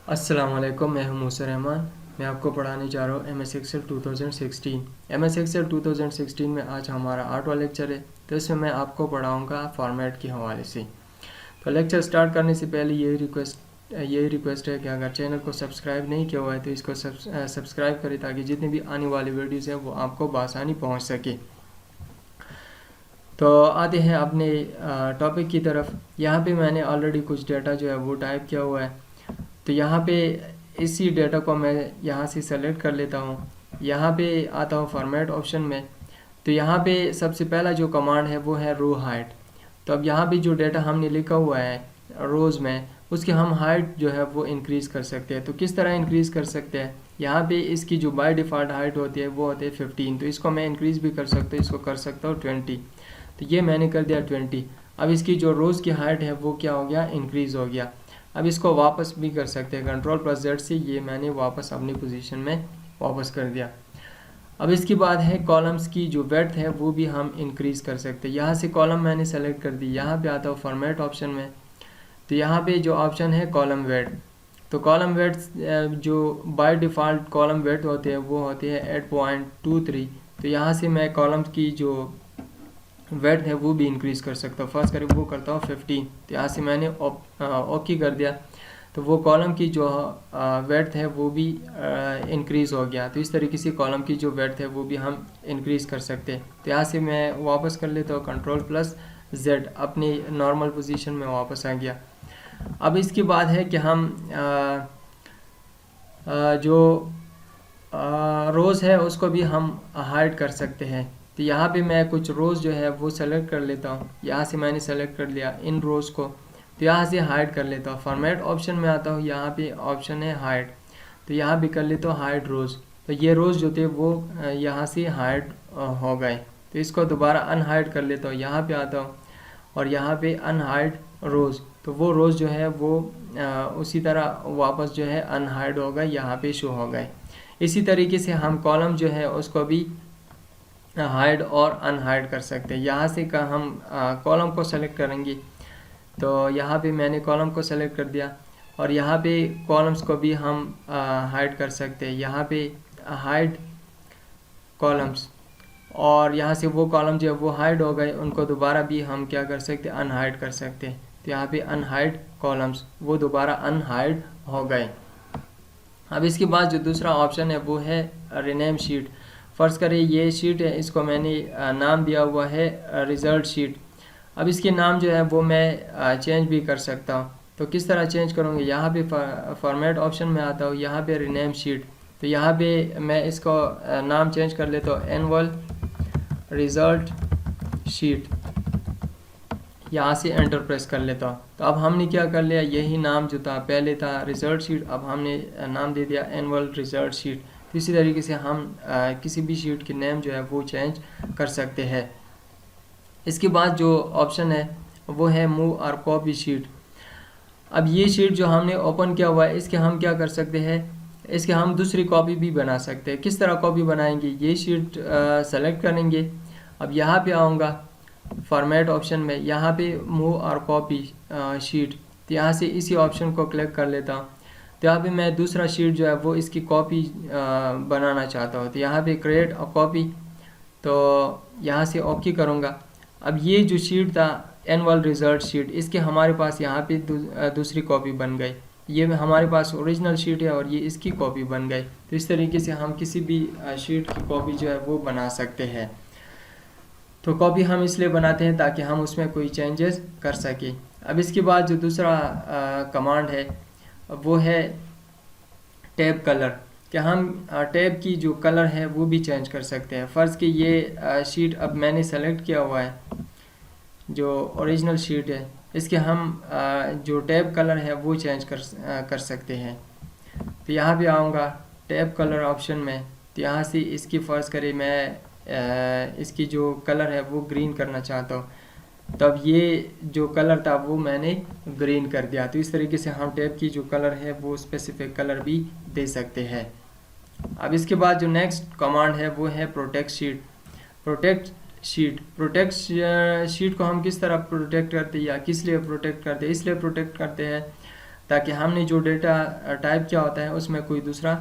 अस्सलाम वालेकुम, मैं हूं मूसा रहमान। मैं आपको पढ़ाने जा रहा हूँ M S Excel 2016। M S Excel 2016 में आज हमारा 8वां लेक्चर है। तो इसमें मैं आपको पढ़ाऊँगा फॉर्मेट के हवाले से। तो लेक्चर स्टार्ट करने से पहले यही रिक्वेस्ट है कि अगर चैनल को सब्सक्राइब नहीं किया हुआ है तो इसको सब्सक्राइब करें ताकि जितनी भी आने वाली वीडियोज़ हैं वो आपको बआसानी पहुँच सके। तो आते हैं अपने टॉपिक की तरफ। यहाँ पे मैंने ऑलरेडी कुछ डाटा जो है वो टाइप किया हुआ है। तो यहाँ पे इसी डेटा को मैं यहाँ से सेलेक्ट कर लेता हूँ। यहाँ पे आता हूँ फॉर्मेट ऑप्शन में। तो यहाँ पे सबसे पहला जो कमांड है वो है रो हाइट। तो अब यहाँ पे जो डेटा हमने लिखा हुआ है रोज़ में, उसकी हम हाइट जो है वो इंक्रीज़ कर सकते हैं। तो किस तरह इंक्रीज़ कर सकते हैं? यहाँ पे इसकी जो बाय डिफ़ॉल्ट हाइट होती है वो होती है 15। तो इसको मैं इंक्रीज़ भी कर सकता हूँ, इसको कर सकता हूँ 20। तो ये मैंने कर दिया 20। अब इसकी जो रोज़ की हाइट है वो क्या हो गया, इंक्रीज़ हो गया। अब इसको वापस भी कर सकते हैं, Ctrl+Z से ये मैंने वापस अपनी पोजीशन में वापस कर दिया। अब इसके बाद है कॉलम्स की जो वेड्थ है वो भी हम इंक्रीज़ कर सकते हैं। यहाँ से कॉलम मैंने सेलेक्ट कर दी, यहाँ पे आता हूँ फॉर्मेट ऑप्शन में। तो यहाँ पे जो ऑप्शन है कॉलम वेड्थ, तो कॉलम वेड्थ जो बाय डिफ़ॉल्ट कॉलम वेड्थ होते हैं वो होते हैं 8.23। तो यहाँ से मैं कॉलम्स की जो वेट है वो भी इंक्रीज़ कर सकता हूँ। फर्स्ट करीब वो करता हूँ 15। तो यहाँ से मैंने ओके कर दिया। तो वो कॉलम की जो वेट है वो भी इंक्रीज़ हो गया। तो इस तरीके से कॉलम की जो वेट है वो भी हम इंक्रीज़ कर सकते हैं। तो यहाँ से मैं वापस कर लेता हूँ Ctrl+Z, अपनी नॉर्मल पोजीशन में वापस आ गया। अब इसके बाद है कि हम जो रोज़ है उसको भी हम हाइड कर सकते हैं। तो यहाँ पे मैं कुछ रोज़ जो है वो सेलेक्ट कर लेता हूँ। यहाँ से मैंने सेलेक्ट कर लिया इन रोज़ को। तो यहाँ से हाइड कर लेता हूँ, फॉर्मेट ऑप्शन में आता हूँ, यहाँ पे ऑप्शन है हाइड। तो यहाँ भी कर लेता हूँ हाइड रोज़। तो ये रोज़ जो थे वो यहाँ से हाइड हो गए। तो इसको दोबारा अनहाइड कर लेता हूँ, यहाँ पे आता हूँ और यहाँ पे अनहाइड रोज़। तो वो रोज़ जो है वो उसी तरह वापस जो है अनहाइड हो गए, यहाँ पे शो हो गए। इसी तरीके से हम कॉलम जो है उसको भी हाइड और अनहाइड कर सकते हैं। यहाँ से का हम कॉलम को सेलेक्ट करेंगे। तो यहाँ पे मैंने कॉलम को सेलेक्ट कर दिया और यहाँ पे कॉलम्स को भी हम हाइड कर सकते हैं। यहाँ पे हाइड कॉलम्स, और यहाँ से वो कॉलम जो है वो हाइड हो गए, उनको दोबारा भी हम क्या कर सकते हैं, अनहाइड कर सकते हैं। तो यहाँ पे अनहाइड कॉलम्स वो दोबारा अनहाइड हो गए। अब इसके बाद जो दूसरा ऑप्शन है वो है रीनेम शीट। फ़र्ज़ करें ये शीट है, इसको मैंने नाम दिया हुआ है रिज़ल्ट शीट। अब इसके नाम जो है वो मैं चेंज भी कर सकता हूँ। तो किस तरह चेंज करूँगी, यहाँ पे फॉर्मेट ऑप्शन में आता हूँ, यहाँ पे रीनेम शीट। तो यहाँ पे मैं इसको नाम चेंज कर लेता हूँ एनुअल रिज़ल्ट शीट। यहाँ से एंटर प्रेस कर लेता हूँ। तो अब हमने क्या कर लिया, यही नाम जो था पहले था रिज़ल्ट शीट, अब हमने नाम दे दिया एनुअल रिज़ल्ट शीट। तो इसी तरीके से हम किसी भी शीट के नेम जो है वो चेंज कर सकते हैं। इसके बाद जो ऑप्शन है वो है मूव और कॉपी शीट। अब ये शीट जो हमने ओपन किया हुआ है इसके हम क्या कर सकते हैं, इसके हम दूसरी कॉपी भी बना सकते हैं। किस तरह कॉपी बनाएंगे, ये शीट सेलेक्ट करेंगे। अब यहाँ पे आऊँगा फॉर्मेट ऑप्शन में, यहाँ पे मूव और कॉपी शीट। तो यहाँ से इसी ऑप्शन को क्लिक कर लेता हूँ। तो यहाँ पे मैं दूसरा शीट जो है वो इसकी कॉपी बनाना चाहता हूँ। तो यहाँ पे क्रिएट अ कॉपी, तो यहाँ से ओके करूँगा। अब ये जो शीट था एनुअल रिज़ल्ट शीट, इसके हमारे पास यहाँ पे दूसरी कॉपी बन गई। ये हमारे पास ओरिजिनल शीट है और ये इसकी कॉपी बन गई। तो इस तरीके से हम किसी भी शीट की कॉपी जो है वो बना सकते हैं। तो कॉपी हम इसलिए बनाते हैं ताकि हम उसमें कोई चेंजेस कर सकें। अब इसके बाद जो दूसरा कमांड है वो है टैब कलर, कि हम टैब की जो कलर है वो भी चेंज कर सकते हैं। फ़र्ज़ कि ये शीट अब मैंने सेलेक्ट किया हुआ है, जो ओरिजिनल शीट है, इसके हम जो टैब कलर है वो चेंज कर सकते हैं। तो यहाँ भी आऊँगा टैब कलर ऑप्शन में। तो यहाँ से इसकी फ़र्ज़ करें मैं इसकी जो कलर है वो ग्रीन करना चाहता हूँ, तब ये जो कलर था वो मैंने ग्रीन कर दिया। तो इस तरीके से हम टैब की जो कलर है वो स्पेसिफिक कलर भी दे सकते हैं। अब इसके बाद जो नेक्स्ट कमांड है वो है प्रोटेक्ट शीट। प्रोटेक्ट शीट को हम किस तरह प्रोटेक्ट करते हैं या किस लिए प्रोटेक्ट करते हैं, इसलिए प्रोटेक्ट करते हैं ताकि हमने जो डेटा टाइप किया होता है उसमें कोई दूसरा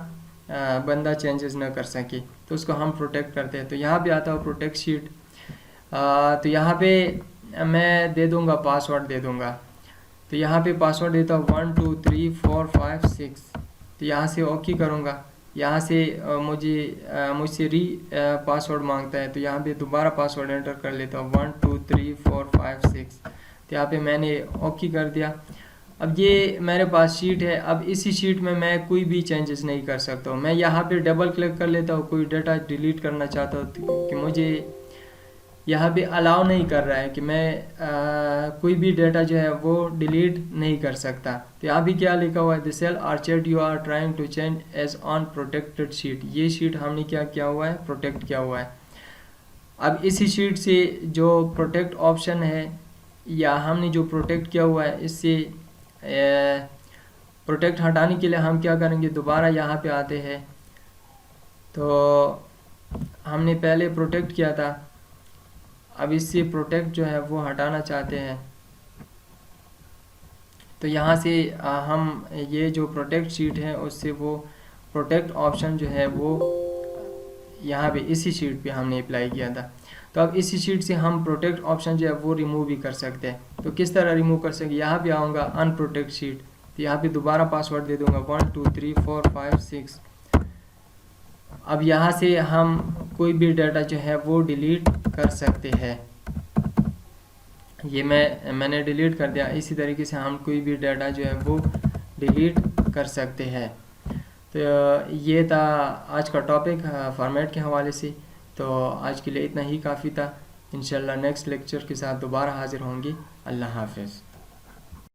बंदा चेंजेस ना कर सके, तो उसको हम प्रोटेक्ट करते हैं। तो यहाँ पे आता है प्रोटेक्ट शीट। तो यहाँ पे मैं दे दूँगा पासवर्ड दे दूँगा। तो यहाँ पे पासवर्ड देता हूँ 1 2 3 4 5 6। तो यहाँ से ओके करूँगा। यहाँ से मुझसे री पासवर्ड मांगता है, तो यहाँ पे दोबारा पासवर्ड एंटर कर लेता हूँ 1 2 3 4 5 6। तो यहाँ पे मैंने ओके कर दिया। अब ये मेरे पास शीट है। अब इसी शीट में मैं कोई भी चेंजेस नहीं कर सकता हूँ। मैं यहाँ पे डबल क्लिक कर लेता हूँ, कोई डाटा डिलीट करना चाहता हूँ कि मुझे यहाँ पे अलाउ नहीं कर रहा है कि मैं कोई भी डेटा जो है वो डिलीट नहीं कर सकता। तो यहाँ भी क्या लिखा हुआ है, the cell or chart you are trying to change is on protected sheet. ये शीट हमने क्या किया हुआ है, प्रोटेक्ट किया हुआ है। अब इसी शीट से जो प्रोटेक्ट ऑप्शन है या हमने जो प्रोटेक्ट किया हुआ है, इससे प्रोटेक्ट हटाने के लिए हम क्या करेंगे, दोबारा यहाँ पे आते हैं। तो हमने पहले प्रोटेक्ट किया था, अब इससे प्रोटेक्ट जो है वो हटाना चाहते हैं। तो यहाँ से हम ये जो प्रोटेक्ट शीट है उससे वो प्रोटेक्ट ऑप्शन जो है वो यहाँ पे इसी शीट पे हमने अप्लाई किया था। तो अब इसी शीट से हम प्रोटेक्ट ऑप्शन जो है वो रिमूव भी कर सकते हैं। तो किस तरह रिमूव कर सकते हैं, यहाँ पे आऊँगा अनप्रोटेक्ट शीट। तो यहाँ पे दोबारा पासवर्ड दे दूँगा 1 2 3 4 5 6। अब यहाँ से हम कोई भी डाटा जो है वो डिलीट कर सकते हैं। ये मैंने डिलीट कर दिया। इसी तरीके से हम कोई भी डाटा जो है वो डिलीट कर सकते हैं। तो ये था आज का टॉपिक फॉर्मेट के हवाले से। तो आज के लिए इतना ही काफ़ी था। इंशाल्लाह नेक्स्ट लेक्चर के साथ दोबारा हाजिर होंगे। अल्लाह हाफ़िज़।